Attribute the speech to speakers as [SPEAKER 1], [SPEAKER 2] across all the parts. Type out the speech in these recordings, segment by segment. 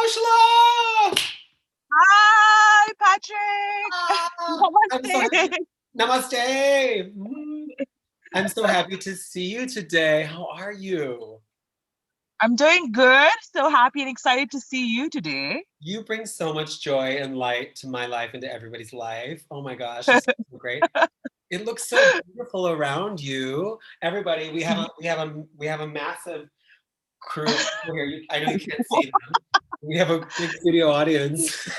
[SPEAKER 1] Haushala!
[SPEAKER 2] Hi, Patrick.
[SPEAKER 1] I'm so happy.
[SPEAKER 2] Namaste.
[SPEAKER 1] Namaste. I'm so happy to see you today. How are you?
[SPEAKER 2] I'm doing good. So happy and excited to see you today.
[SPEAKER 1] You bring so much joy and light to my life and to everybody's life. Oh my gosh, it's so great. It looks so beautiful around you. Everybody, we have a massive crew here. I know you can't see them. We have a big studio audience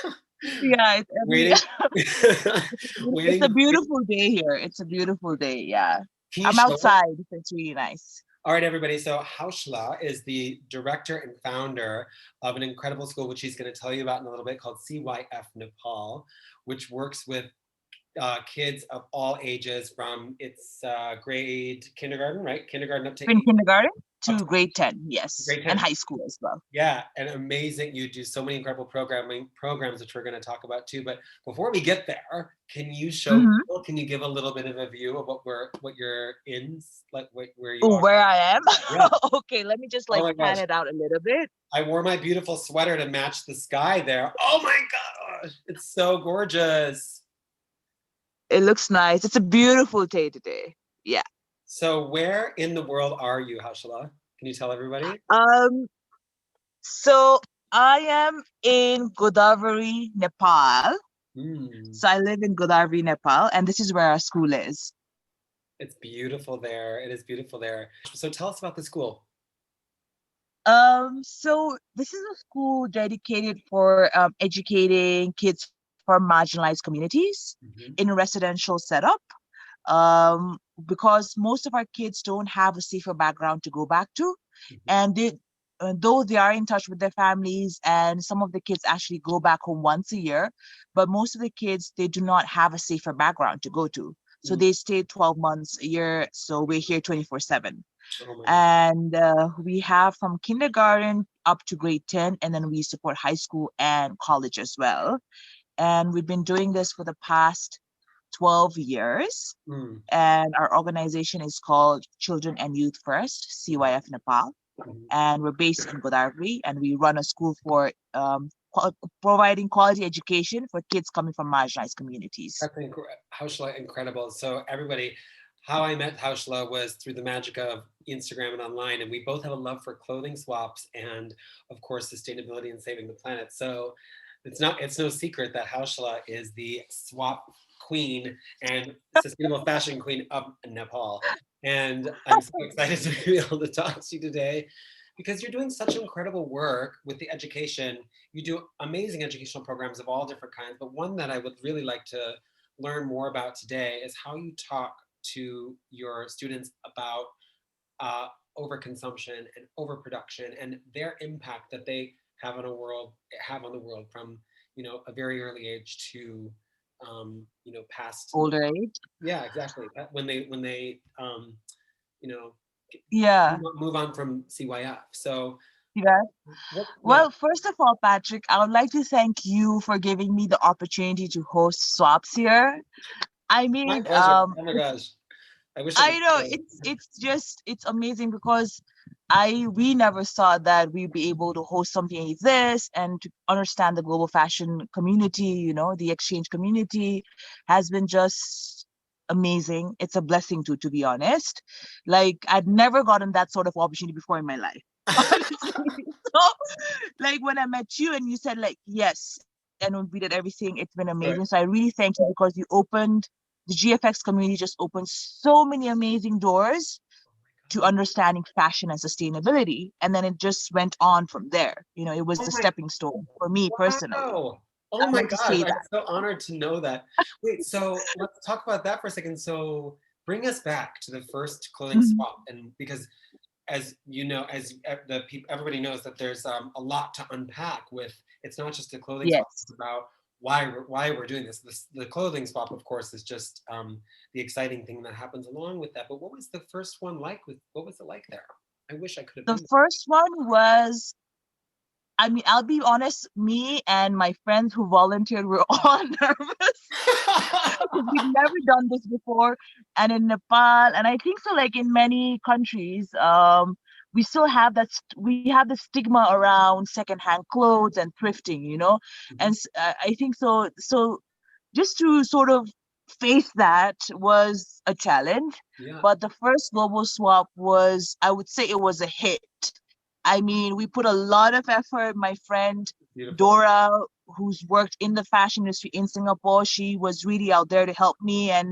[SPEAKER 2] Yeah,
[SPEAKER 1] waiting,
[SPEAKER 2] it's a
[SPEAKER 1] waiting.
[SPEAKER 2] beautiful day here. It's a beautiful day. Yeah.
[SPEAKER 1] Can you
[SPEAKER 2] I'm
[SPEAKER 1] show us?
[SPEAKER 2] outside. So it's really nice.
[SPEAKER 1] All right, everybody. So Haushala is the director and founder of an incredible school, which he's going to tell you about in a little bit, called CYF Nepal, which works with kids of all ages from its grade kindergarten, right? Kindergarten up to
[SPEAKER 2] In
[SPEAKER 1] eight,
[SPEAKER 2] kindergarten
[SPEAKER 1] up to
[SPEAKER 2] to grade 10. Yes.
[SPEAKER 1] grade
[SPEAKER 2] And
[SPEAKER 1] 10.
[SPEAKER 2] high school as well.
[SPEAKER 1] Yeah, and amazing. You do so many incredible programs, which we're going to talk about too. But before we get there, can you show
[SPEAKER 2] Mm-hmm.
[SPEAKER 1] people? Can you give a little bit of a view of what you're in, like where you
[SPEAKER 2] Oh,
[SPEAKER 1] are?
[SPEAKER 2] where I am?
[SPEAKER 1] Yeah.
[SPEAKER 2] Okay, let me just
[SPEAKER 1] Oh
[SPEAKER 2] like
[SPEAKER 1] my
[SPEAKER 2] pan
[SPEAKER 1] gosh.
[SPEAKER 2] it out a little bit.
[SPEAKER 1] I wore my beautiful sweater to match the sky there. Oh my gosh, it's so gorgeous.
[SPEAKER 2] It looks nice. It's a beautiful day today. Yeah.
[SPEAKER 1] So where in the world are you, Haushala? Can you tell everybody?
[SPEAKER 2] Um, So I am in Godavari, Nepal.
[SPEAKER 1] Mm,
[SPEAKER 2] So I live in Godavari, Nepal, and this is where our school is.
[SPEAKER 1] it's beautiful there. It is beautiful there. So tell us about the school.
[SPEAKER 2] So this is a school dedicated for educating kids from marginalized communities
[SPEAKER 1] Mhm.
[SPEAKER 2] in a residential setup. Um, because most of our kids don't have a safer background to go back to, and though they are in touch with their families, and some of the kids actually go back home once a year, but most of the kids they do not have a safer background to go to, so
[SPEAKER 1] Mm.
[SPEAKER 2] they stay 12 months a year, so we're here 24/7.
[SPEAKER 1] Oh my God.
[SPEAKER 2] And we have from kindergarten up to grade 10, and then we support high school and college as well, and we've been doing this for the past 12 years.
[SPEAKER 1] Mm.
[SPEAKER 2] And our organization is called Children and Youth First, CYF Nepal.
[SPEAKER 1] Mhm.
[SPEAKER 2] And we're based in Godavari, and we run a school for providing quality education for kids coming from marginalized communities.
[SPEAKER 1] That's Haushala incredible. So everybody, how I met Haushala was through the magic of Instagram and online, and we both have a love for clothing swaps and, of course, sustainability and saving the planet. So it's no secret that Haushala is the swap queen and sustainable fashion queen of Nepal. And I'm so excited to be able to talk to you today because you're doing such incredible work with the education. You do amazing educational programs of all different kinds, but one that I would really like to learn more about today is how you talk to your students about uh, overconsumption and overproduction and their impact that they have on the world from a very early age to past.
[SPEAKER 2] Older age?
[SPEAKER 1] Yeah, exactly. When they you know
[SPEAKER 2] Yeah.
[SPEAKER 1] move on from CYF. So
[SPEAKER 2] Yeah.
[SPEAKER 1] yeah.
[SPEAKER 2] Well, first of all, Patrick, I would like to thank you for giving me the opportunity to host swaps here. I
[SPEAKER 1] My
[SPEAKER 2] mean,
[SPEAKER 1] pleasure. Oh my gosh. I wish I
[SPEAKER 2] I
[SPEAKER 1] could.
[SPEAKER 2] know it's amazing because we never thought that we'd be able to host something like this and to understand the global fashion community, the exchange community has been just amazing. It's a blessing to be honest. Like I'd never gotten that sort of opportunity before in my life. Honestly. So like when I met you and you said like yes, and we did everything, it's been
[SPEAKER 1] Right.
[SPEAKER 2] amazing. So I really thank you because you opened the GFX community just opened so many amazing doors to understanding fashion and sustainability. And then it just went on from there. It was
[SPEAKER 1] Oh
[SPEAKER 2] the
[SPEAKER 1] my,
[SPEAKER 2] stepping stone for me personally.
[SPEAKER 1] wow. Oh
[SPEAKER 2] I'd
[SPEAKER 1] my
[SPEAKER 2] like to
[SPEAKER 1] gosh.
[SPEAKER 2] say
[SPEAKER 1] I'm
[SPEAKER 2] that.
[SPEAKER 1] so honored to know that. Wait, so let's talk about that for a second. So bring us back to the first clothing
[SPEAKER 2] Mhm.
[SPEAKER 1] swap. And because as you know, everybody knows that there's a lot to unpack with, it's not just a clothing swap,
[SPEAKER 2] Yes.
[SPEAKER 1] it's about why we're doing this. The clothing swap, of course, is just the exciting thing that happens along with that. But what was the first one like what was it like there? I wish I could have
[SPEAKER 2] The
[SPEAKER 1] been there.
[SPEAKER 2] first one was, I mean, I'll be honest, me and my friends who volunteered were all nervous because we've never done this before. And in Nepal, and I think so, like in many countries, we still have we have the stigma around secondhand clothes and thrifting, you know.
[SPEAKER 1] Mhm.
[SPEAKER 2] And I think so just to sort of face that was a challenge.
[SPEAKER 1] Yeah,
[SPEAKER 2] But the first global swap was, I would say, it was a hit. I mean, we put a lot of effort. My friend
[SPEAKER 1] beautiful.
[SPEAKER 2] Dora, who's worked in the fashion industry in Singapore, she was really out there to help me, and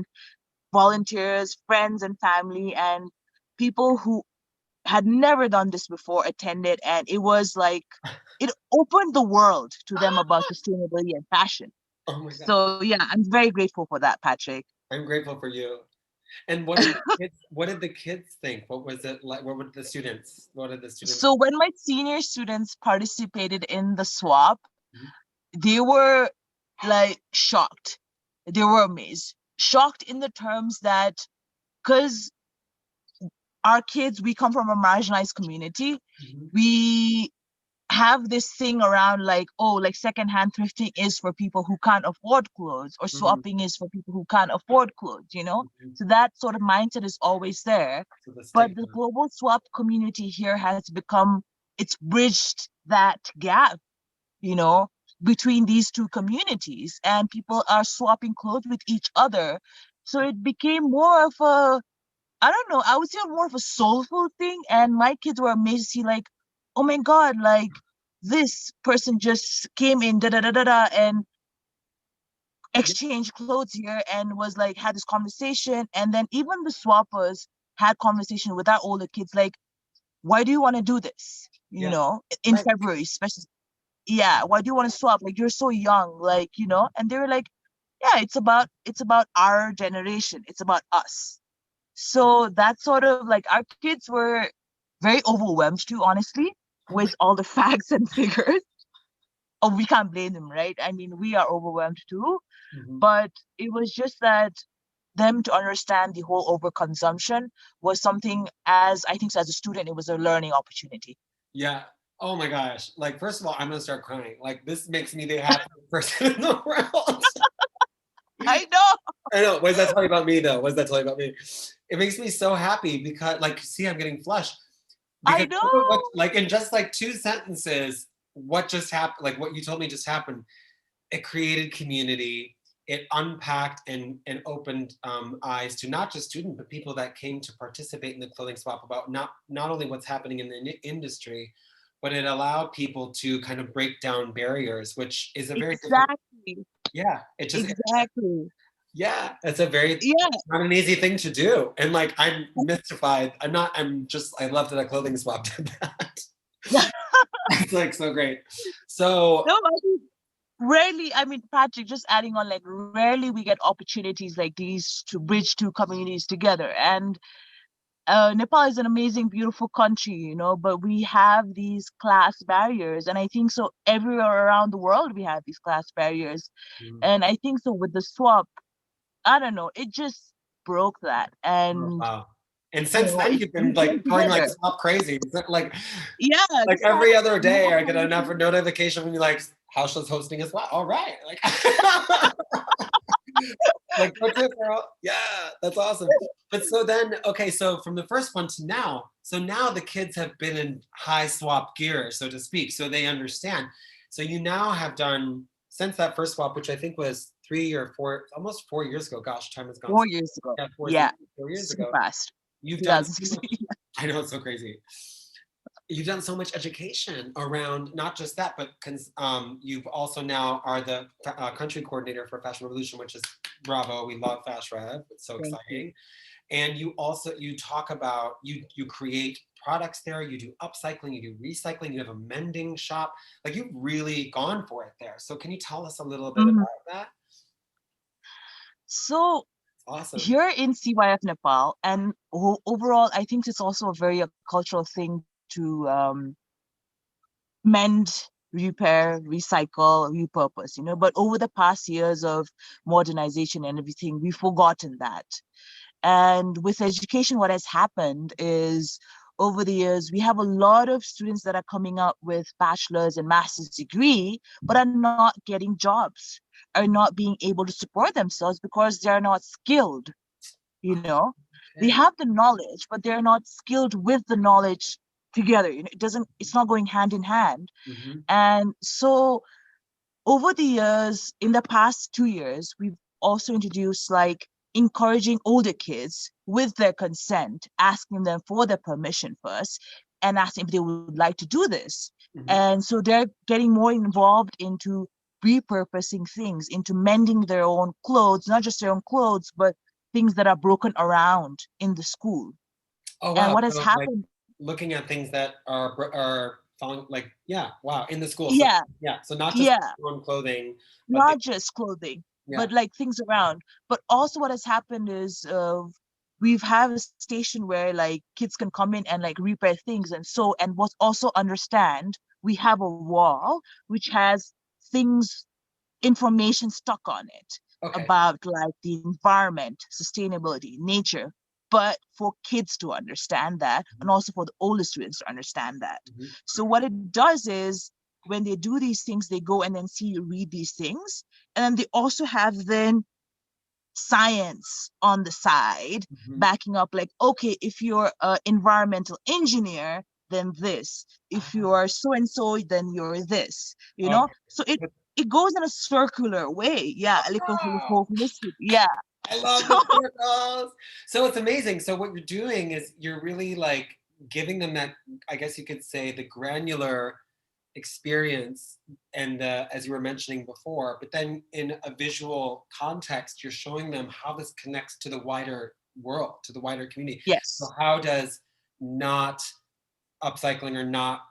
[SPEAKER 2] volunteers, friends and family, and people who had never done this before attended, and it was like it opened the world to them about sustainability and fashion.
[SPEAKER 1] Oh my God.
[SPEAKER 2] So yeah, I'm very grateful for that, Patrick.
[SPEAKER 1] I'm grateful for you. And what did the kids think? What was it like? What did the students?
[SPEAKER 2] So when my senior students participated in the swap,
[SPEAKER 1] Mhm.
[SPEAKER 2] they were like shocked. They were amazed. Shocked in the terms that, because our kids, we come from a marginalized community,
[SPEAKER 1] Mhm.
[SPEAKER 2] we have this thing around like, oh, like secondhand thrifting is for people who can't afford clothes, or
[SPEAKER 1] Mhm.
[SPEAKER 2] swapping is for people who can't afford clothes, you know?
[SPEAKER 1] Mhm.
[SPEAKER 2] So that sort of mindset is always there.
[SPEAKER 1] So the
[SPEAKER 2] But the
[SPEAKER 1] stigma.
[SPEAKER 2] global swap community here has become, it's bridged that gap, you know, between these two communities, and people are swapping clothes with each other. So it became more of a, I don't know, I would say more of a soulful thing. And my kids were amazed to see, like, oh my God, like this person just came in, da da da da da, and
[SPEAKER 1] Yeah,
[SPEAKER 2] exchanged clothes here, and was like, had this conversation. And then even the swappers had conversation with our older kids, like, why do you want to do this? You
[SPEAKER 1] yeah,
[SPEAKER 2] know, in
[SPEAKER 1] right.
[SPEAKER 2] February, especially. Yeah, why do you want to swap? Like, you're so young, like, you know. And they were like, yeah, it's about our generation. It's about us. So that sort of like, our kids were very overwhelmed too, honestly,
[SPEAKER 1] Oh my.
[SPEAKER 2] with all the facts and figures. Oh, we can't blame them, right? I mean, we are overwhelmed too,
[SPEAKER 1] Mhm.
[SPEAKER 2] but it was just that them to understand the whole overconsumption was something, as I think, so as a student, it was a learning opportunity.
[SPEAKER 1] Yeah. Oh my gosh. Like, first of all, I'm gonna start crying. Like, this makes me the happiest person in the world.
[SPEAKER 2] I know,
[SPEAKER 1] I know. What does that tell you about me, though? What does that tell you about me? It makes me so happy because, like, see, I'm getting flushed
[SPEAKER 2] I
[SPEAKER 1] because look at what,
[SPEAKER 2] know.
[SPEAKER 1] like, in just like two sentences, what just happened, like what you told me just happened. It created community. It unpacked and opened eyes to not just students, but people that came to participate in the clothing swap about not only what's happening in the industry, but it allowed people to kind of break down barriers, which is a very difficult.
[SPEAKER 2] Exactly.
[SPEAKER 1] Yeah, it just
[SPEAKER 2] Exactly.
[SPEAKER 1] yeah, it's a very
[SPEAKER 2] Yeah.
[SPEAKER 1] not an easy thing to do. And like I'm mystified. I'm not, I'm just I love that a clothing swap did that. It's like so great. So
[SPEAKER 2] No, I mean, rarely, I mean, Patrick, just adding on, like, rarely we get opportunities like these to bridge two communities together. And Nepal is an amazing, beautiful country, you know, but we have these class barriers. And I think so everywhere around the world, we have these class barriers.
[SPEAKER 1] mm,
[SPEAKER 2] And I think so with the swap, I don't know, it just broke that.
[SPEAKER 1] oh,
[SPEAKER 2] And,
[SPEAKER 1] wow. And
[SPEAKER 2] you
[SPEAKER 1] since
[SPEAKER 2] know,
[SPEAKER 1] then you've been
[SPEAKER 2] we came
[SPEAKER 1] like going like
[SPEAKER 2] together.
[SPEAKER 1] swap crazy. Is that
[SPEAKER 2] Yeah,
[SPEAKER 1] like
[SPEAKER 2] just
[SPEAKER 1] every other day
[SPEAKER 2] more
[SPEAKER 1] I get enough
[SPEAKER 2] conversation.
[SPEAKER 1] notification when you like Haushala's hosting as well. All right. Like like that's it, girl. Yeah, that's awesome. But so then, okay, so from the first one to now, so now the kids have been in high swap gear, so to speak, so they understand. So you now have done since that first swap, which I think was 3 or 4, almost 4 years ago. Gosh, time has gone.
[SPEAKER 2] 4 years ago.
[SPEAKER 1] Yeah,
[SPEAKER 2] Yeah,
[SPEAKER 1] 4 years
[SPEAKER 2] super
[SPEAKER 1] ago.
[SPEAKER 2] fast.
[SPEAKER 1] You've done so much.
[SPEAKER 2] 2016.
[SPEAKER 1] I know it's so crazy. You've done so much education around not just that, but you've also now are the country coordinator for Fashion Revolution, which is bravo. We love Fast Rev. It's so
[SPEAKER 2] Thank
[SPEAKER 1] exciting.
[SPEAKER 2] you.
[SPEAKER 1] And you also you talk about you create products there. You do upcycling. You do recycling. You have a mending shop. Like you've really gone for it there. So can you tell us a little bit
[SPEAKER 2] Mhm.
[SPEAKER 1] about that?
[SPEAKER 2] So
[SPEAKER 1] It's awesome.
[SPEAKER 2] here in CYF Nepal, and overall, I think it's also a very a cultural thing to mend, repair, recycle, repurpose, you know. But over the past years of modernization and everything, we've forgotten that. And with education, what has happened is over the years, we have a lot of students that are coming up with bachelor's and master's degree, but are not getting jobs, are not being able to support themselves because they're not skilled, you know. They
[SPEAKER 1] Okay.
[SPEAKER 2] have the knowledge, but they're not skilled with the knowledge together. It's not going hand in hand.
[SPEAKER 1] Mm-hmm.
[SPEAKER 2] And so over the years, in the past 2 years, we've also introduced like encouraging older kids with their consent, asking them for their permission first, and asking if they would like to do this.
[SPEAKER 1] Mm-hmm.
[SPEAKER 2] And so they're getting more involved into repurposing things, into mending their own clothes, not just their own clothes, but things that are broken around in the school.
[SPEAKER 1] Oh
[SPEAKER 2] And
[SPEAKER 1] wow!
[SPEAKER 2] what has
[SPEAKER 1] So like
[SPEAKER 2] happened?
[SPEAKER 1] looking at things that are falling, like yeah, wow, in the school. So
[SPEAKER 2] Yeah,
[SPEAKER 1] yeah, so not just
[SPEAKER 2] yeah.
[SPEAKER 1] your own clothing, but
[SPEAKER 2] Not just clothing,
[SPEAKER 1] yeah.
[SPEAKER 2] but like things around. But also what has happened is we've have a station where like kids can come in and like repair things. And so, and what's also understand, we have a wall which has things, information stuck on it
[SPEAKER 1] Okay.
[SPEAKER 2] about like the environment, sustainability, nature, but for kids to understand that, and also for the older students to understand that.
[SPEAKER 1] Mm-hmm.
[SPEAKER 2] So what it does is when they do these things, they go and then read these things, and then they also have then science on the side
[SPEAKER 1] Mm-hmm.
[SPEAKER 2] backing up, like, okay, if you're an environmental engineer, then this. If you
[SPEAKER 1] Ah,
[SPEAKER 2] are so and so, then you're this,
[SPEAKER 1] okay.
[SPEAKER 2] so it goes in a circular way. Yeah, like a
[SPEAKER 1] Wow.
[SPEAKER 2] holistic. Yeah.
[SPEAKER 1] I love
[SPEAKER 2] So
[SPEAKER 1] the circles. So it's amazing. So what you're doing is you're really like giving them that, I guess you could say, the granular experience, and as you were mentioning before, but then in a visual context, you're showing them how this connects to the wider world, to the wider community. So
[SPEAKER 2] yes,
[SPEAKER 1] how does not upcycling or not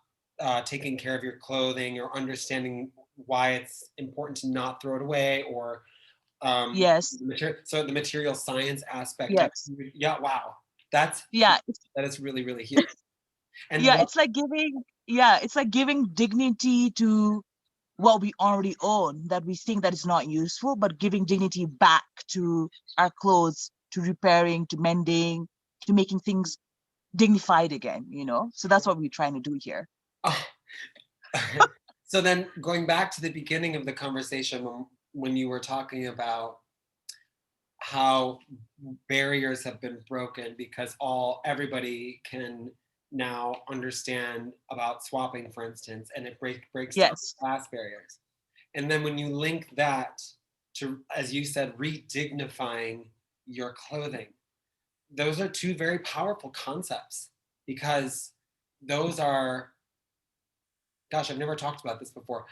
[SPEAKER 1] taking care of your clothing or understanding why it's important to not throw it away, or
[SPEAKER 2] yes,
[SPEAKER 1] so the material science aspect of
[SPEAKER 2] yes,
[SPEAKER 1] yeah, wow, that's
[SPEAKER 2] yeah,
[SPEAKER 1] that is really really huge. And
[SPEAKER 2] yeah.
[SPEAKER 1] what
[SPEAKER 2] It's like giving dignity to what we already own that we think that is not useful, but giving dignity back to our clothes, to repairing, to mending, to making things dignified again. So that's what we're trying to do here.
[SPEAKER 1] oh, so then going back to the beginning of the conversation, when you were talking about how barriers have been broken because everybody can now understand about swapping, for instance, and it breaks down
[SPEAKER 2] Yes,
[SPEAKER 1] class barriers. And then when you link that to, as you said, redignifying your clothing, those are two very powerful concepts, because those are, gosh, I've never talked about this before.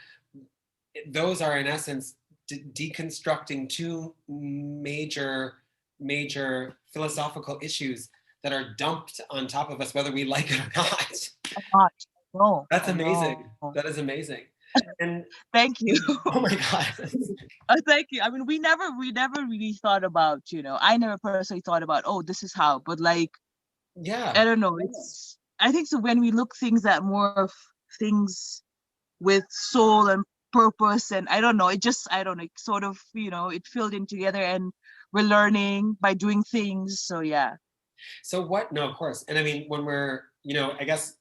[SPEAKER 1] Those are in essence deconstructing two major philosophical issues that are dumped on top of us whether we like it or not.
[SPEAKER 2] a lot. No,
[SPEAKER 1] That's
[SPEAKER 2] I
[SPEAKER 1] amazing.
[SPEAKER 2] know.
[SPEAKER 1] That is amazing. And
[SPEAKER 2] Thank you.
[SPEAKER 1] oh my god.
[SPEAKER 2] Thank you. I mean, we never really thought about, I never personally thought about, oh, this is how, but like,
[SPEAKER 1] Yeah.
[SPEAKER 2] I don't know. I think so when we look things at more of things with soul and purpose, and I don't know, I don't know, it sort of, it filled in together, and we're learning by doing things. So yeah.
[SPEAKER 1] So what, no, of course. And I mean, when we're, I guess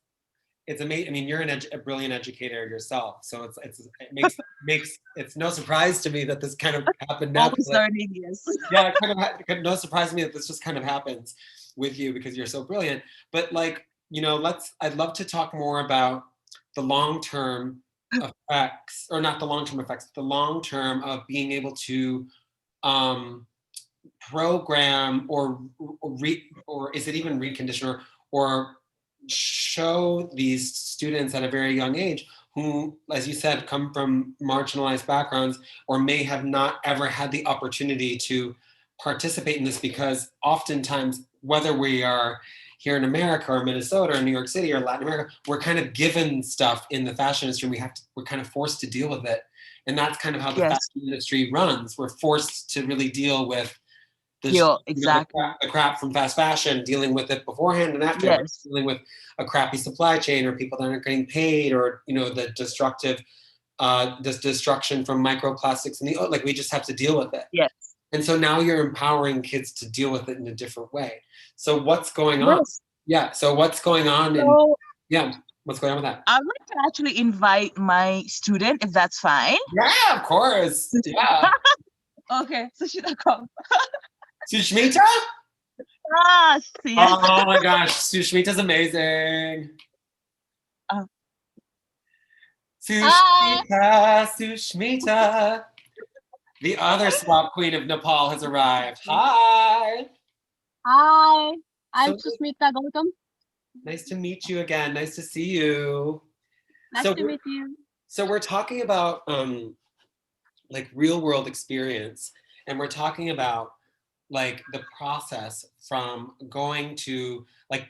[SPEAKER 1] it's amazing. I mean, you're a brilliant educator yourself, so it makes it's no surprise to me that this kind of happened
[SPEAKER 2] Always
[SPEAKER 1] naturally.
[SPEAKER 2] learning, yes.
[SPEAKER 1] Yeah, it no surprise to me that this just kind of happens with you because you're so brilliant. But like, I'd love to talk more about the long term effects, or not the long term effects, the long term of being able to um, program or is it even recondition or show these students at a very young age who, as you said, come from marginalized backgrounds or may have not ever had the opportunity to participate in this, because oftentimes, whether we are here in America or Minnesota or New York City or Latin America, we're kind of given stuff in the fashion industry, and we're kind of forced to deal with it. And that's kind of how the
[SPEAKER 2] Yes.
[SPEAKER 1] fashion industry runs. We're forced to really deal with
[SPEAKER 2] Yeah,
[SPEAKER 1] the
[SPEAKER 2] exactly.
[SPEAKER 1] crap from fast fashion, dealing with it beforehand and after,
[SPEAKER 2] Yes.
[SPEAKER 1] dealing with a crappy supply chain or people that aren't getting paid, or the this destruction from microplastics in the like we just have to deal with it.
[SPEAKER 2] Yes.
[SPEAKER 1] And so now you're empowering kids to deal with it in a different way. So what's going on?
[SPEAKER 2] Yes.
[SPEAKER 1] Yeah. So what's going on? And
[SPEAKER 2] So
[SPEAKER 1] yeah, what's going on with that?
[SPEAKER 2] I would like to actually invite my student, if that's fine.
[SPEAKER 1] Yeah, of course. Yeah.
[SPEAKER 2] Okay, so should I come?
[SPEAKER 1] Sushmita?
[SPEAKER 2] Ah, yes.
[SPEAKER 1] Oh my gosh, Sushmita's amazing.
[SPEAKER 3] Hi.
[SPEAKER 1] Sushmita. The other swap queen of Nepal has arrived. Hi.
[SPEAKER 3] Hi. I'm
[SPEAKER 1] So
[SPEAKER 3] Susmita Gautam.
[SPEAKER 1] nice to meet you again. Nice to see you.
[SPEAKER 3] Nice
[SPEAKER 1] So
[SPEAKER 3] to meet you.
[SPEAKER 1] we're talking about like real world experience, and we're talking about like the process from going to like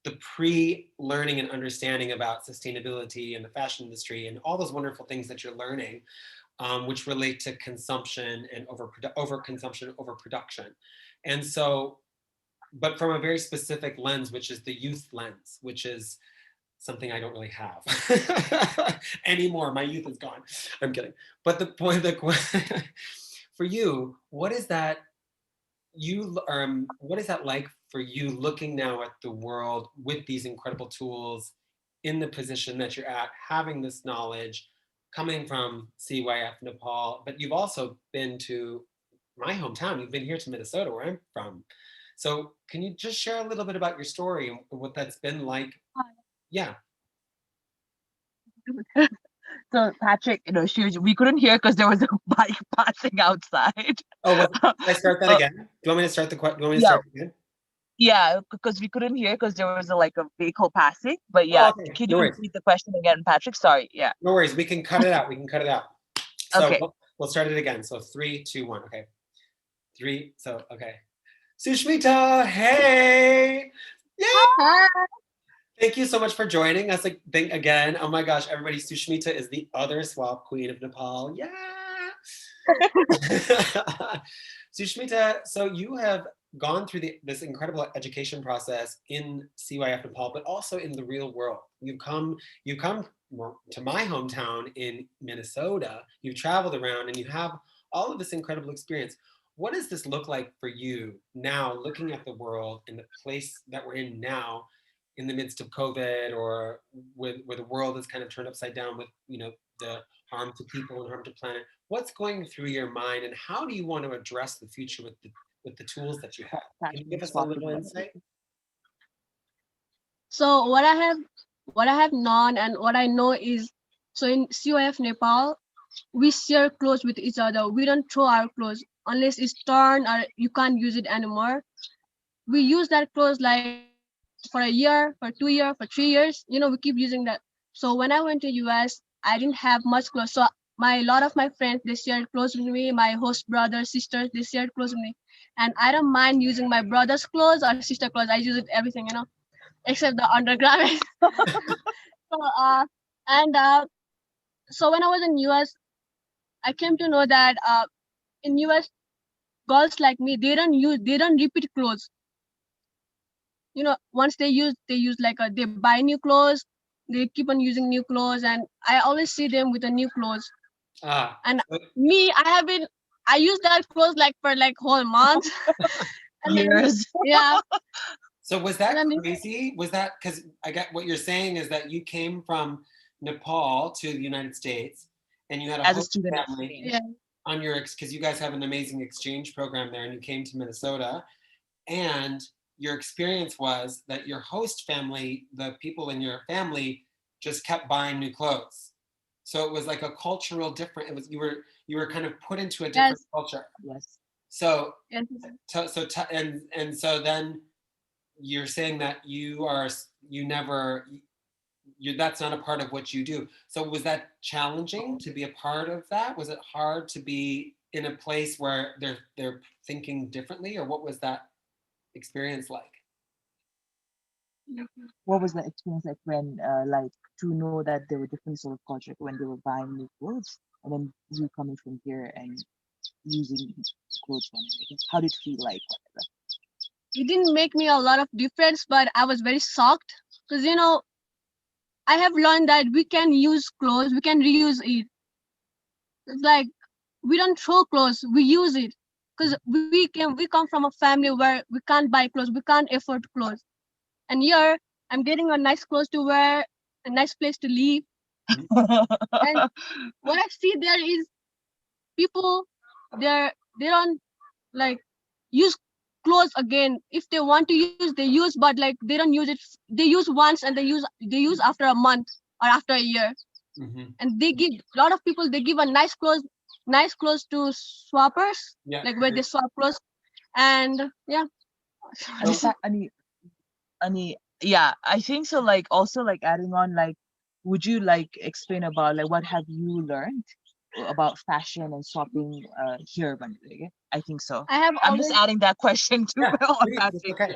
[SPEAKER 1] the pre-learning and understanding about sustainability and the fashion industry and all those wonderful things that you're learning, which relate to consumption and overconsumption, overproduction. And so, but from a very specific lens, which is the youth lens, which is something I don't really have anymore. My youth is gone. I'm kidding. But the point, for you, what is that? What is that like for you looking now at the world with these incredible tools in the position that you're at, having this knowledge coming from CYF Nepal, but you've also been to my hometown. You've been here to Minnesota, where I'm from. So can you just share a little bit about your story and what that's been like? Yeah.
[SPEAKER 2] So Patrick, we couldn't hear because there was a bike passing outside.
[SPEAKER 1] Oh, can I start that again? Do you want me to start again?
[SPEAKER 2] Yeah, because we couldn't hear because there was a vehicle passing. But
[SPEAKER 1] Oh,
[SPEAKER 2] yeah,
[SPEAKER 1] okay.
[SPEAKER 2] can
[SPEAKER 1] No
[SPEAKER 2] you
[SPEAKER 1] worries.
[SPEAKER 2] repeat the question again, Patrick? Sorry. Yeah.
[SPEAKER 1] No worries. We can cut it out. So
[SPEAKER 2] Okay.
[SPEAKER 1] we'll start it again. So 3, 2, 1. Okay. 3. So okay. Sushmita, hey! Yay!
[SPEAKER 3] Hi.
[SPEAKER 1] Thank you so much for joining us again. Oh my gosh, everybody, Sushmita is the other swap queen of Nepal. Yeah! Sushmita, so you have gone through this incredible education process in CYF Nepal, but also in the real world. You've come to my hometown in Minnesota. You've traveled around and you have all of this incredible experience. What does this look like for you now, looking at the world in the place that we're in now, in the midst of COVID, or where the world is kind of turned upside down with the harm to people and harm to planet? What's going through your mind, and how do you want to address the future with the tools that you have? Can you give us a little insight?
[SPEAKER 3] So what I have known and what I know is, so in CYF Nepal, we share clothes with each other. We don't throw our clothes unless it's torn or you can't use it anymore. We use that clothes like for a year, for 2 years, for 3 years. We keep using that. So when I went to US, I didn't have much clothes. So a lot of my friends, they shared clothes with me. My host brothers, sisters, they shared clothes with me. And I don't mind using my brother's clothes or sister clothes. I use it everything, except the undergarments. so and so when I was in US, I came to know that in US, girls like me, they don't repeat clothes. Once they use they buy new clothes, they keep on using new clothes, and I always see them with a new clothes. And me, I use that clothes for whole month. And
[SPEAKER 2] Years.
[SPEAKER 3] Yeah.
[SPEAKER 1] So was that crazy? Was that, because I get what you're saying is that you came from Nepal to the United States and you had a host family on your, because you guys have an amazing exchange program there, and you came to Minnesota, and your experience was that your host family, the people in your family, just kept buying new clothes. So it was like a cultural different. It was you were kind of put into a different culture.
[SPEAKER 2] Yes.
[SPEAKER 1] So so then you're saying that that's not a part of what you do. So was that challenging to be a part of that? Was it hard to be in a place where they're thinking differently, or what was that experience like?
[SPEAKER 2] What was the experience like when to know that there were different sort of culture when they were buying new clothes, and then you coming from here and using clothes from it? How did it feel like?
[SPEAKER 3] It didn't make me a lot of difference, but I was very shocked because I have learned that we can use clothes, we can reuse it. It's like we don't throw clothes, we use it, because we come from a family where we can't buy clothes, we can't afford clothes, and here I'm getting a nice clothes to wear, a nice place to live. And what I see there is people they don't use clothes again. If they want to use, they use, but they don't use it. They use once and they use after a month or after a year.
[SPEAKER 1] Mhm.
[SPEAKER 3] and they give a lot of people, they give a nice clothes to swappers,
[SPEAKER 1] Yeah.
[SPEAKER 3] like where they swap clothes. And yeah.
[SPEAKER 1] So,
[SPEAKER 2] Yeah, I think so. Like also like adding on, like, would you like explain about like what have you learned about fashion and shopping here, Bandhige? I think so.
[SPEAKER 3] I have
[SPEAKER 2] I'm just
[SPEAKER 3] always
[SPEAKER 2] adding that question to
[SPEAKER 1] yeah,
[SPEAKER 2] on
[SPEAKER 1] please, it's
[SPEAKER 2] Patrick.
[SPEAKER 1] okay.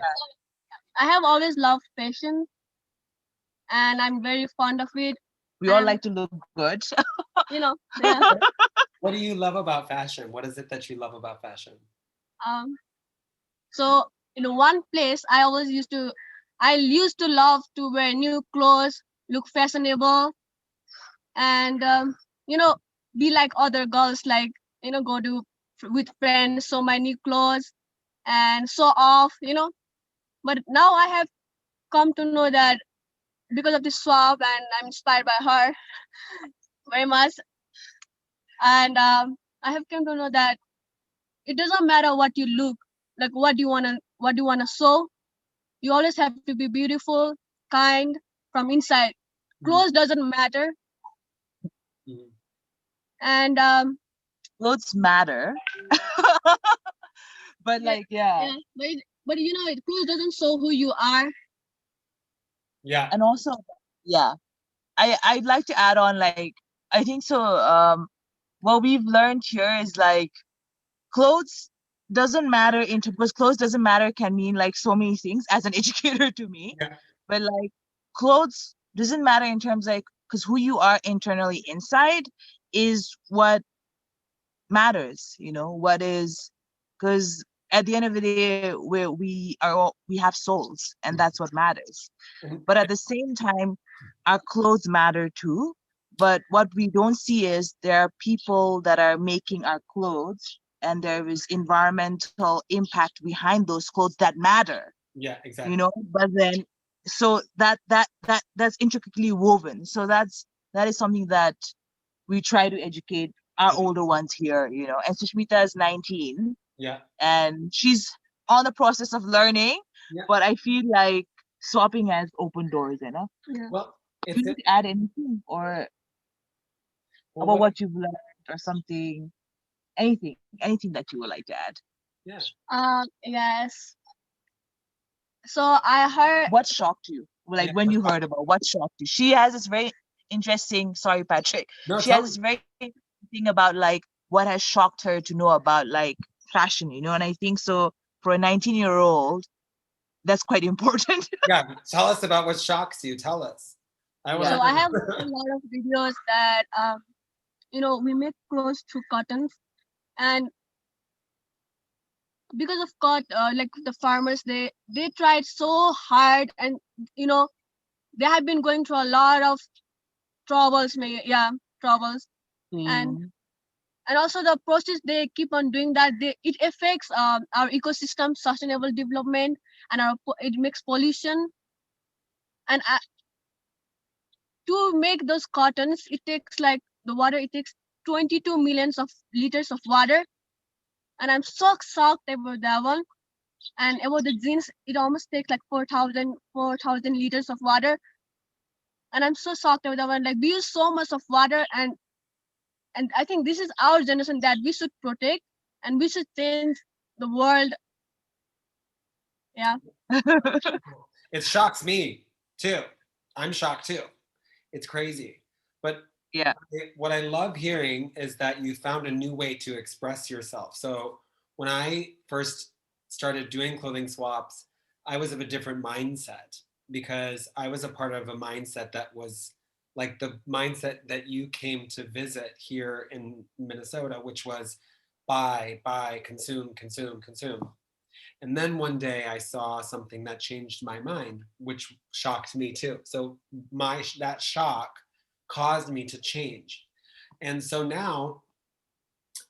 [SPEAKER 3] I have always loved fashion, and I'm very fond of it.
[SPEAKER 2] We all
[SPEAKER 3] And
[SPEAKER 2] like to look good.
[SPEAKER 3] yeah.
[SPEAKER 1] What, what do you love about fashion? What is it that you love about fashion?
[SPEAKER 3] um so in one place, I used to love to wear new clothes, look fashionable, and be like other girls, like go to with friends, show my new clothes and show off. But now I have come to know that because of this swap, and I'm inspired by her very much. And I have come to know that it doesn't matter what you look like, what do you wanna show. You always have to be beautiful, kind from inside.
[SPEAKER 1] Mhm.
[SPEAKER 3] Clothes doesn't matter.
[SPEAKER 1] Mhm.
[SPEAKER 3] And
[SPEAKER 2] Clothes matter, but
[SPEAKER 3] yeah,
[SPEAKER 2] like yeah,
[SPEAKER 3] yeah, but clothes doesn't show who you are.
[SPEAKER 1] Yeah.
[SPEAKER 2] and also yeah, I'd like to add on like I think so. What we've learned here is like clothes doesn't matter because clothes doesn't matter can mean like so many things as an educator to me,
[SPEAKER 1] Yeah.
[SPEAKER 2] but like clothes doesn't matter in terms like because who you are internally inside is what matters, what is, because at the end of the day we have souls and that's what matters.
[SPEAKER 1] Mhm.
[SPEAKER 2] But at the same time, our clothes matter too. But what we don't see is there are people that are making our clothes, and there is environmental impact behind those clothes that matter,
[SPEAKER 1] Yeah, exactly.
[SPEAKER 2] But then, so that's intricately woven. So that is something that we try to educate our older ones here, And Sushmita is 19
[SPEAKER 1] Yeah.
[SPEAKER 2] and she's on the process of learning,
[SPEAKER 1] Yeah.
[SPEAKER 2] but I feel like swapping has open doors,
[SPEAKER 3] Yeah.
[SPEAKER 1] Well,
[SPEAKER 2] Do
[SPEAKER 1] it's
[SPEAKER 2] you
[SPEAKER 1] it.
[SPEAKER 2] need to add anything or
[SPEAKER 1] Well,
[SPEAKER 2] about
[SPEAKER 1] what?
[SPEAKER 2] what you've learned or something, anything that you would like to add?
[SPEAKER 1] Yeah.
[SPEAKER 3] Yes. So I heard.
[SPEAKER 2] What shocked you? Like
[SPEAKER 1] Yeah.
[SPEAKER 2] when you heard about what shocked you? She has this very interesting, sorry, Patrick.
[SPEAKER 1] No,
[SPEAKER 2] She has
[SPEAKER 1] tell
[SPEAKER 2] this
[SPEAKER 1] me.
[SPEAKER 2] very thing about like what has shocked her to know about like fashion, And I think so for a 19-year-old, that's quite important.
[SPEAKER 1] Yeah. Tell us about what shocks you. Tell us. I want
[SPEAKER 2] Yeah.
[SPEAKER 3] So
[SPEAKER 1] to
[SPEAKER 3] I have
[SPEAKER 1] know.
[SPEAKER 3] watched a lot of videos that we make clothes through cottons, and because of like the farmers, they tried so hard, and you know they have been going through a lot of troubles. and
[SPEAKER 2] Mm.
[SPEAKER 3] and also the process they keep on doing that, it affects our ecosystem sustainable development, and it makes pollution. And to make those cottons, it takes like the water, it takes 22 millions of liters of water. And I'm so shocked about that one. And about the jeans, it almost takes like 4,000 liters of water. And I'm so shocked about that one. Like, we use so much of water, and I think this is our generation that we should protect, and we should change the world. Yeah.
[SPEAKER 1] It shocks me too. I'm shocked too. It's crazy. But
[SPEAKER 2] Yeah.
[SPEAKER 1] what I love hearing is that you found a new way to express yourself. So when I first started doing clothing swaps, I was of a different mindset because I was a part of a mindset that was like the mindset that you came to visit here in Minnesota, which was buy, consume, consume, consume. And then one day I saw something that changed my mind, which shocked me too. So that shock caused me to change. And so now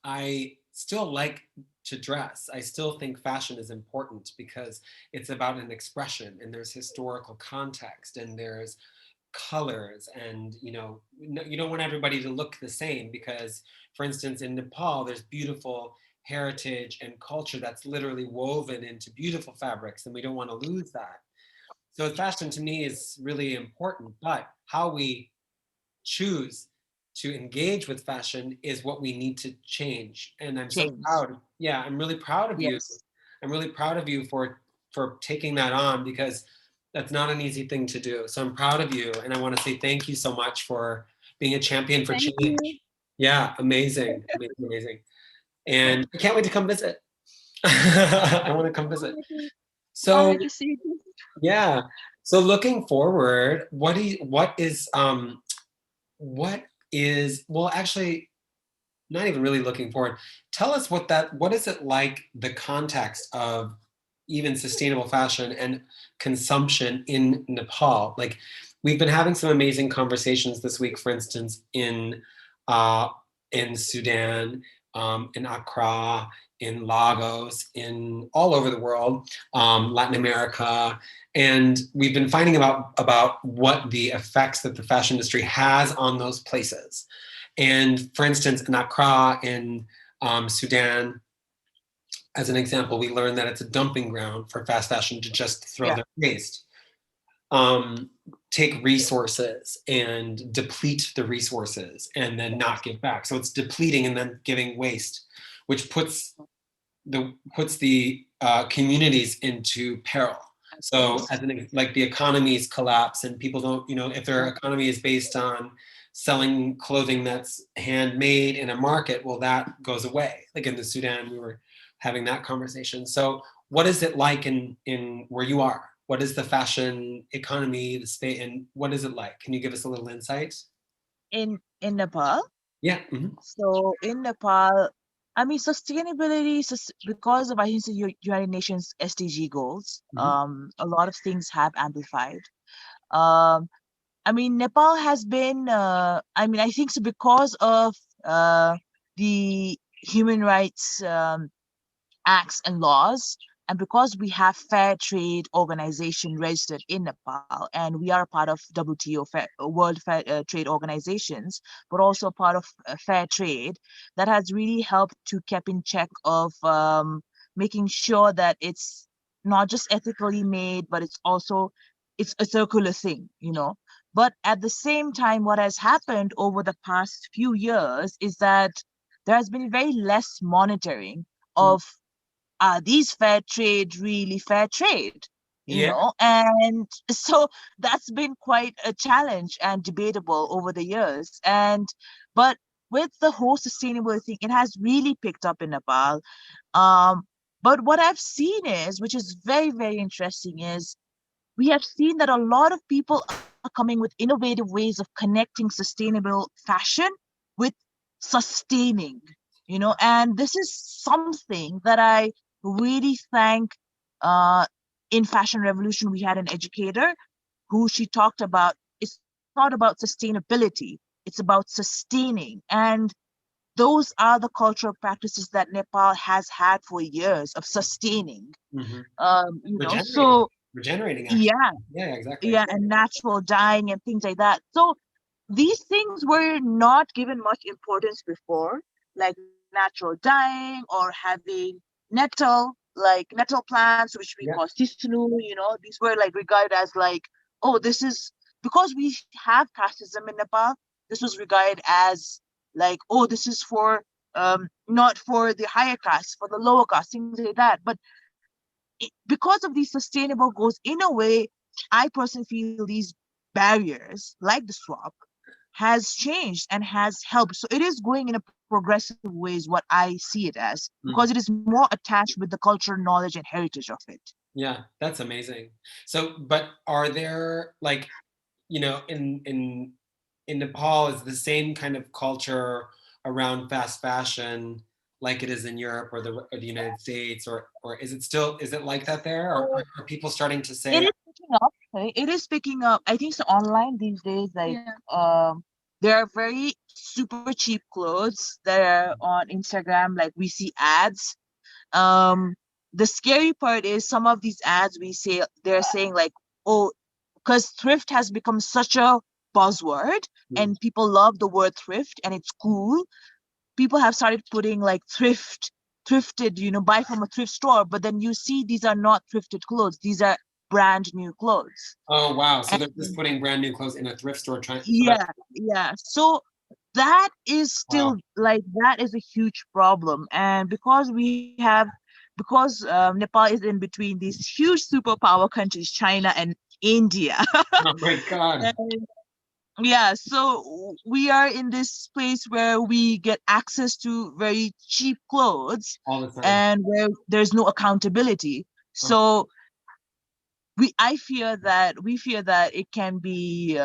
[SPEAKER 1] I still like to dress. I still think fashion is important because it's about an expression and there's historical context and there's colors, and you don't want everybody to look the same because, for instance, in Nepal there's beautiful heritage and culture that's literally woven into beautiful fabrics, and we don't want to lose that. So fashion to me is really important, but how we choose to engage with fashion is what we need to change. And I'm so
[SPEAKER 2] Change.
[SPEAKER 1] proud. Yeah, I'm really proud of you.
[SPEAKER 2] Yes.
[SPEAKER 1] I'm really proud of you for taking that on, because that's not an easy thing to do. So I'm proud of you, and I want to say thank you so much for being a champion for
[SPEAKER 3] Thank
[SPEAKER 1] change.
[SPEAKER 3] you.
[SPEAKER 1] Yeah, amazing, amazing, amazing. And I can't wait to come visit. I want to come visit.
[SPEAKER 3] Can't
[SPEAKER 1] So
[SPEAKER 3] wait to see you.
[SPEAKER 1] yeah. So looking forward, what is, well, actually, not even really looking forward. Tell us what is it like, the context of even sustainable fashion and consumption in Nepal? Like, we've been having some amazing conversations this week, for instance, uh, in Sudan, in Accra, in Lagos, in all over the world, Latin America, and we've been finding about what the effects that the fashion industry has on those places. And for instance, in Accra, in Sudan, as an example, we learned that it's a dumping ground for fast fashion to just throw
[SPEAKER 2] Yeah.
[SPEAKER 1] their waste, take resources and deplete the resources and then not give back. So it's depleting and then giving waste, which puts the communities into peril. So as like the economies collapse and people don't, if their economy is based on selling clothing that's handmade in a market, well, that goes away. Like in the Sudan, we were having that conversation. So what is it like in where you are? What is the fashion economy, the space, and what is it like? Can you give us a little insight?
[SPEAKER 2] In Nepal.
[SPEAKER 1] Yeah. Mm-hmm.
[SPEAKER 2] So in Nepal, I mean, sustainability, because of, I think, the United Nations SDG goals, a lot of things have amplified. I mean, Nepal has been, I mean, I think so because of the human rights acts and laws, and because we have fair trade organization registered in Nepal, and we are a part of WTO, World Fair Trade Organizations, but also part of fair trade, that has really helped to keep in check of making sure that it's not just ethically made, but it's a circular thing, But at the same time, what has happened over the past few years is that there has been very less monitoring of, are these fair trade really fair trade?
[SPEAKER 1] Yeah.
[SPEAKER 2] And so that's been quite a challenge and debatable over the years. But with the whole sustainability thing, it has really picked up in Nepal. But what I've seen is, which is very, very interesting, is we have seen that a lot of people are coming with innovative ways of connecting sustainable fashion with sustaining, and this is something that I really thank. In Fashion Revolution, we had an educator who she talked about, it's not about sustainability, it's about sustaining. And those are the cultural practices that Nepal has had for years of sustaining.
[SPEAKER 1] Regenerating.
[SPEAKER 2] So
[SPEAKER 1] Regenerating, actually. Yeah, exactly.
[SPEAKER 2] yeah, and natural dyeing and things like that. So these things were not given much importance before, like natural dyeing or having nettle plants, which we call tisnu, these were like regarded as like, oh, this is because we have casteism in Nepal, this was regarded as like, oh, this is for not for the higher caste, for the lower caste, things like that. But because of these sustainable goals, in a way, I personally feel these barriers, like the swap, has changed and has helped. So it is going in a progressive way, is what I see it as, because it is more attached with the cultural knowledge and heritage of it.
[SPEAKER 1] Yeah, that's amazing. So, but are there, like, in Nepal, is the same kind of culture around fast fashion like it is in Europe or the United States, or is it like that there, or are people starting to say?
[SPEAKER 2] It is picking up. It is picking up. I think so online these days, like there are very super cheap clothes that are on Instagram. Like we see ads. The scary part is some of these ads we say they're saying like, oh, because thrift has become such a buzzword and people love the word thrift and it's cool. People have started putting like thrifted, buy from a thrift store, but then you see these are not thrifted clothes. These are brand new clothes.
[SPEAKER 1] Oh, wow. So
[SPEAKER 2] And
[SPEAKER 1] they're just putting brand new clothes in a thrift store trying.
[SPEAKER 2] yeah. So that is
[SPEAKER 1] Wow.
[SPEAKER 2] still like, that is a huge problem. And because Nepal is in between these huge superpower countries, China and India.
[SPEAKER 1] Oh my God.
[SPEAKER 2] And yeah, so we are in this place where we get access to very cheap clothes
[SPEAKER 1] All the time.
[SPEAKER 2] and where there's no accountability.
[SPEAKER 1] Oh,
[SPEAKER 2] So we fear that it can be,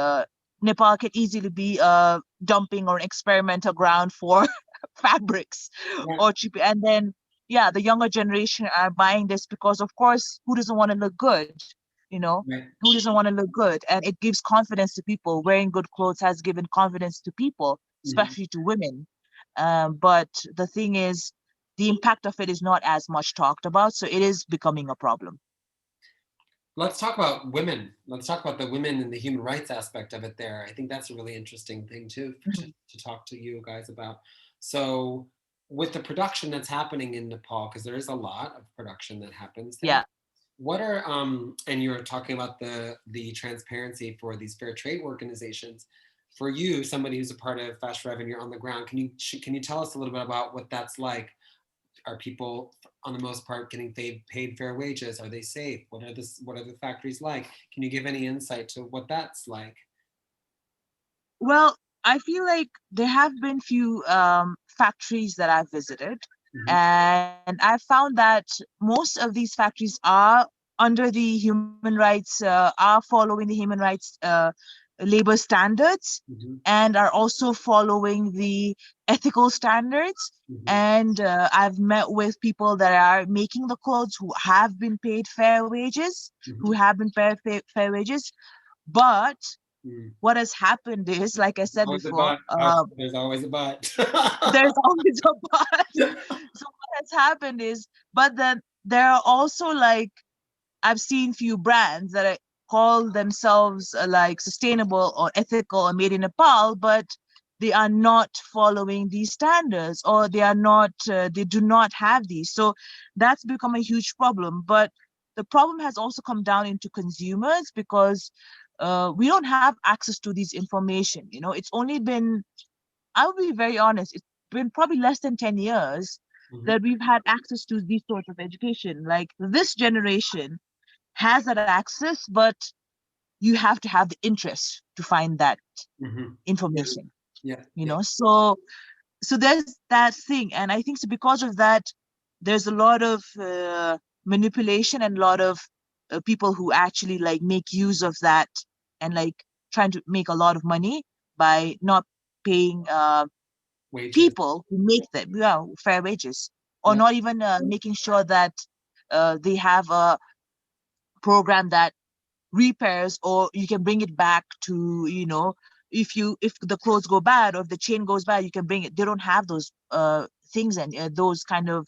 [SPEAKER 2] Nepal can easily be a dumping or an experimental ground for fabrics
[SPEAKER 1] yeah.
[SPEAKER 2] or cheap. And then yeah, the younger generation are buying this because, of course, who doesn't want to look good? You know,
[SPEAKER 1] Right.
[SPEAKER 2] who doesn't want to look good? And it gives confidence to people. Wearing good clothes has given confidence to people,
[SPEAKER 1] Mhm.
[SPEAKER 2] especially to women. But the thing is, the impact of it is not as much talked about, so it is becoming a problem.
[SPEAKER 1] Let's talk about women. Let's talk about the women and the human rights aspect of it there. I think that's a really interesting thing too
[SPEAKER 2] Mhm.
[SPEAKER 1] to talk to you guys about. So with the production that's happening in Nepal, because there is a lot of production that happens there,
[SPEAKER 2] Yeah.
[SPEAKER 1] what are and you're talking about the transparency for these fair trade organizations. For you, somebody who's a part of Fast Rev and you're on the ground, can you tell us a little bit about what that's like? Are people, on the most part, getting paid fair wages? Are they safe? What are the factories like? Can you give any insight to what that's like?
[SPEAKER 2] Well, I feel like there have been few factories that I've visited,
[SPEAKER 1] Mhm.
[SPEAKER 2] and I found that most of these factories are under the human rights, are following the human rights labor standards,
[SPEAKER 1] Mhm.
[SPEAKER 2] and are also following the ethical standards.
[SPEAKER 1] Mhm.
[SPEAKER 2] And I've met with people that are making the clothes who have been paid fair wages, who
[SPEAKER 1] Mhm.
[SPEAKER 2] have been paid fair wages, but
[SPEAKER 1] Mhm.
[SPEAKER 2] what has happened is, like I said
[SPEAKER 1] Always a
[SPEAKER 2] before,
[SPEAKER 1] but. There's always a but.
[SPEAKER 2] there's always a but. So what has happened is, but then there are also, like, I've seen few brands that call themselves like sustainable or ethical or made in Nepal, but they are not following these standards, or they do not have these. So that's become a huge problem. But the problem has also come down into consumers, because we don't have access to these information. It's only been, I'll be very honest, it's been probably less than 10 years
[SPEAKER 1] Mhm.
[SPEAKER 2] that we've had access to these sorts of education. Like, this generation has that access, but you have to have the interest to find that
[SPEAKER 1] Mhm. Yeah.
[SPEAKER 2] information.
[SPEAKER 1] Yeah.
[SPEAKER 2] you
[SPEAKER 1] Yeah.
[SPEAKER 2] know so there's that thing. And I think, so because of that, there's a lot of manipulation, and a lot of people who actually like make use of that, and like trying to make a lot of money by not paying
[SPEAKER 1] Wages.
[SPEAKER 2] people who make them, yeah, fair wages, or
[SPEAKER 1] Yeah.
[SPEAKER 2] not even making sure that they have a program that repairs, or you can bring it back to, if the clothes go bad, or if the chain goes bad, you can bring it. They don't have those things, and those kind of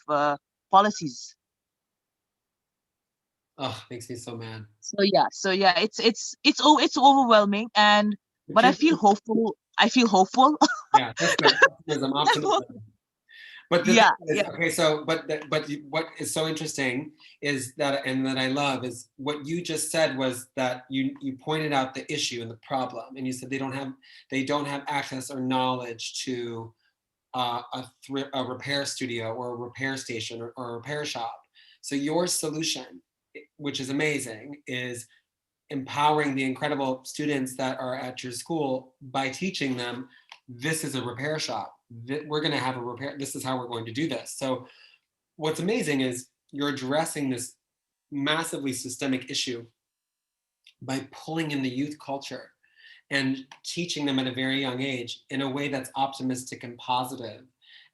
[SPEAKER 2] policies.
[SPEAKER 1] Oh, makes me so mad.
[SPEAKER 2] So yeah, it's overwhelming. And
[SPEAKER 1] But
[SPEAKER 2] but I
[SPEAKER 1] you're
[SPEAKER 2] feel hopeful.
[SPEAKER 1] yeah, that's good. Optimism. But the thing
[SPEAKER 2] Yeah,
[SPEAKER 1] is,
[SPEAKER 2] yeah,
[SPEAKER 1] okay, so what is so interesting is that, and that I love, is what you just said was that you pointed out the issue and the problem, and you said they don't have access or knowledge to a repair studio or a repair station or a repair shop. So your solution, which is amazing, is empowering the incredible students that are at your school by teaching them this is a repair shop. We're going to have a repair. This is how we're going to do this. So what's amazing is you're addressing this massively systemic issue by pulling in the youth culture and teaching them at a very young age in a way that's optimistic and positive,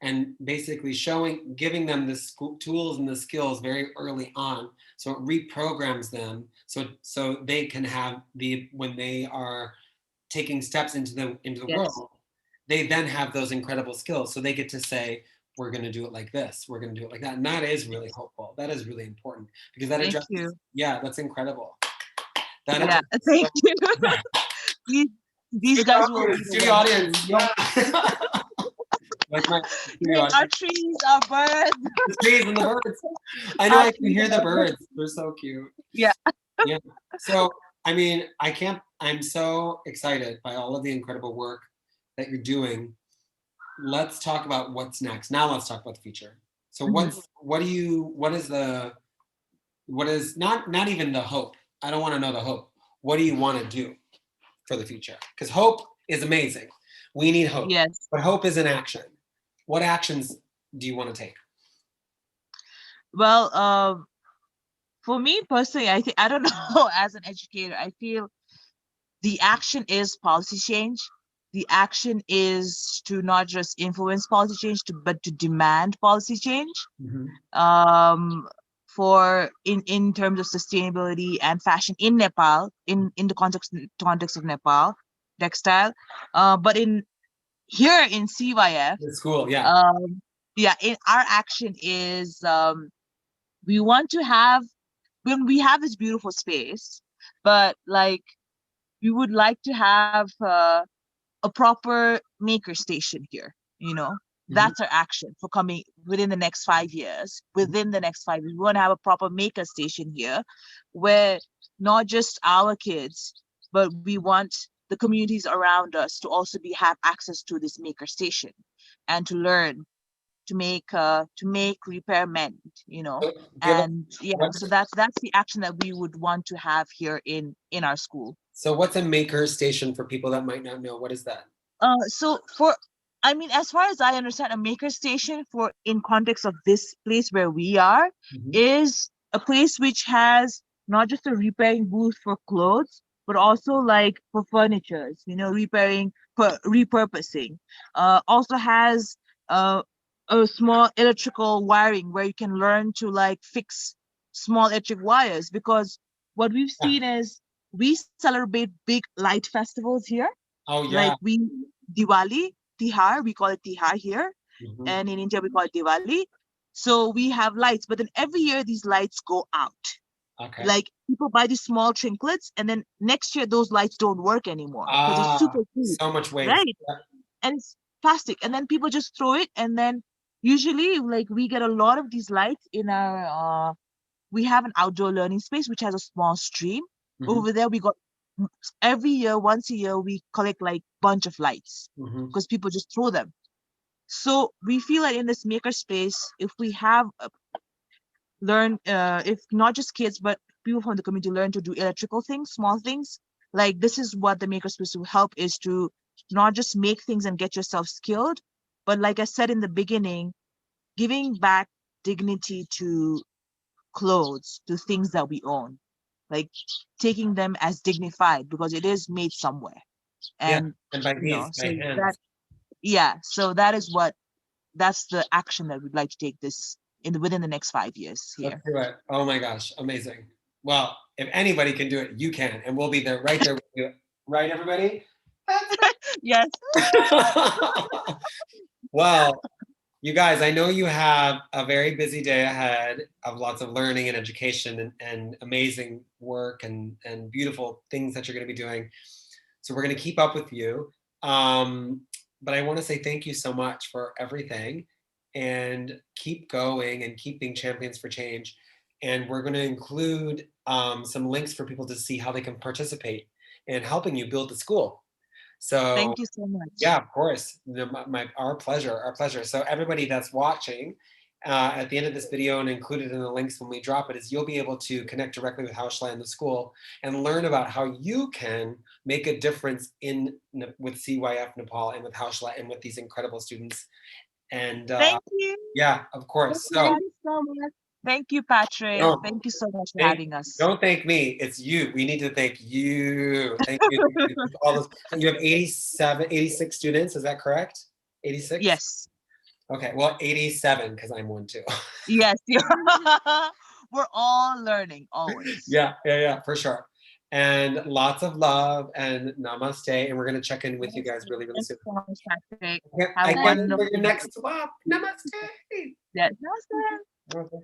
[SPEAKER 1] and basically giving them the tools and the skills very early on, so it reprograms them, so they can have when they are taking steps into the
[SPEAKER 2] yes,
[SPEAKER 1] world, they then have those incredible skills, so they get to say, we're going to do it like this, we're going to do it like that. And that is really hopeful. That is really important, because that
[SPEAKER 2] thank
[SPEAKER 1] addresses,
[SPEAKER 2] you.
[SPEAKER 1] yeah, that's incredible. That
[SPEAKER 2] Yeah,
[SPEAKER 1] addresses
[SPEAKER 2] thank
[SPEAKER 1] so,
[SPEAKER 2] you. these, these guys will be the
[SPEAKER 1] studio
[SPEAKER 2] ones
[SPEAKER 1] audience,
[SPEAKER 2] to,
[SPEAKER 1] yeah. Like my studio
[SPEAKER 2] like, our
[SPEAKER 1] audience.
[SPEAKER 2] trees, our birds.
[SPEAKER 1] The trees and the birds. I know
[SPEAKER 2] Our
[SPEAKER 1] I can
[SPEAKER 2] trees
[SPEAKER 1] hear
[SPEAKER 2] and
[SPEAKER 1] the
[SPEAKER 2] our birds.
[SPEAKER 1] birds. They're so cute.
[SPEAKER 2] Yeah.
[SPEAKER 1] Yeah. So, I mean, I'm so excited by all of the incredible work that you're doing. Let's talk about what's next. Now let's talk about the future. So
[SPEAKER 2] Mhm.
[SPEAKER 1] what is not even the hope. I don't want to know the hope. What do you want to do for the future? Because hope is amazing. We need hope.
[SPEAKER 2] Yes.
[SPEAKER 1] But hope is an action. What actions do you want to take?
[SPEAKER 2] Well, for me personally, I think I don't know. As an educator, I feel the action is policy change. The action is to not just influence policy change, but to demand policy change. Um, for in terms of sustainability and fashion in Nepal, in the context of Nepal textile, but in here in CYF,
[SPEAKER 1] The school, yeah.
[SPEAKER 2] yeah, in our action is we want to have when we have this beautiful space, but like we would like to have a proper maker station here, you know.
[SPEAKER 1] Mhm.
[SPEAKER 2] That's our action for coming within the next 5 years. Within the next 5 years, we want to have a proper maker station here where not just our kids, but we want the communities around us to also have access to this maker station and to learn to make, repair, mend, you know.
[SPEAKER 1] So give us
[SPEAKER 2] And yeah,
[SPEAKER 1] what,
[SPEAKER 2] so that's the action that we would want to have here in our school.
[SPEAKER 1] so what's a maker station for people that might not know? What is that?
[SPEAKER 2] So for, I mean, as far as I understand, a maker station for in context of this place where we are
[SPEAKER 1] Mhm.
[SPEAKER 2] is a place which has not just a repairing booth for clothes, but also like for furnitures, you know, repairing for repurposing. Also has uh, a small electrical wiring where you can learn to like fix small electric wires, because what we've
[SPEAKER 1] Yeah.
[SPEAKER 2] seen is we celebrate big light festivals here,
[SPEAKER 1] Oh
[SPEAKER 2] like
[SPEAKER 1] yeah.
[SPEAKER 2] we Diwali, Tihar, we call it Tihar here,
[SPEAKER 1] Mhm.
[SPEAKER 2] and in India we call it Diwali. So we have lights, but then every year these lights go out.
[SPEAKER 1] Okay.
[SPEAKER 2] Like people buy these small trinkets, and then next year those lights don't work anymore because it's
[SPEAKER 1] Ah,
[SPEAKER 2] super cheap,
[SPEAKER 1] so much waste.
[SPEAKER 2] right?
[SPEAKER 1] Yeah.
[SPEAKER 2] And it's plastic, and then people just throw it, and then usually like we get a lot of these lights in our we have an outdoor learning space which has a small stream.
[SPEAKER 1] Mhm.
[SPEAKER 2] Over there we got every year, once a year, we collect like bunch of lights
[SPEAKER 1] Mhm.
[SPEAKER 2] because people just throw them. So we feel like in this maker space, if we have if not just kids but people from the community learn to do electrical things, small things, like this is what the maker space will help, is to not just make things and get yourself skilled, but like I said in the beginning, giving back dignity to clothes, to things that we own, like taking them as dignified because it is made somewhere.
[SPEAKER 1] Yeah.
[SPEAKER 2] And
[SPEAKER 1] And by
[SPEAKER 2] you know,
[SPEAKER 1] these, by
[SPEAKER 2] so that,
[SPEAKER 1] hands.
[SPEAKER 2] yeah, so that's the action that we'd like to take this within the next 5 years
[SPEAKER 1] Let's
[SPEAKER 2] here.
[SPEAKER 1] do it. Oh my gosh, amazing. Well, if anybody can do it, you can, and we'll be there right there with you. Right, everybody? That's
[SPEAKER 2] Yes.
[SPEAKER 1] right. Well, you guys, I know you have a very busy day ahead of lots of learning and education and amazing work and beautiful things that you're going to be doing. So we're going to keep up with you. Um, but I want to say thank you so much for everything, and keep going and keep being champions for change. And we're going to include some links for people to see how they can participate in helping you build the school. So
[SPEAKER 2] Thank you so much.
[SPEAKER 1] yeah, of course. Our pleasure, our pleasure. So everybody that's watching, at the end of this video and included in the links when we drop it, is you'll be able to connect directly with Haushala and the school and learn about how you can make a difference with CYF Nepal and with Haushala and with these incredible students. And
[SPEAKER 2] Thank you.
[SPEAKER 1] yeah, of course. So
[SPEAKER 3] Thank you so much.
[SPEAKER 2] Thank you, Patrick.
[SPEAKER 1] don't
[SPEAKER 2] Thank you so much for
[SPEAKER 1] thank,
[SPEAKER 2] having us.
[SPEAKER 1] don't thank me. It's you. We need to thank you. Thank you. Thank you. All those. You have 86 students. Is that correct? 86?
[SPEAKER 2] Yes.
[SPEAKER 1] Okay, well, 87 because I'm one too.
[SPEAKER 2] Yes. We're all learning always.
[SPEAKER 1] Yeah, for sure. And lots of love and namaste. And we're gonna check in with you guys really, really
[SPEAKER 2] Thank
[SPEAKER 1] soon.
[SPEAKER 2] you so much, Patrick.
[SPEAKER 1] I
[SPEAKER 2] Have a
[SPEAKER 1] can't wait for
[SPEAKER 2] wonderful
[SPEAKER 1] your
[SPEAKER 2] day.
[SPEAKER 1] next swap. Namaste.
[SPEAKER 2] Yes.
[SPEAKER 1] Okay.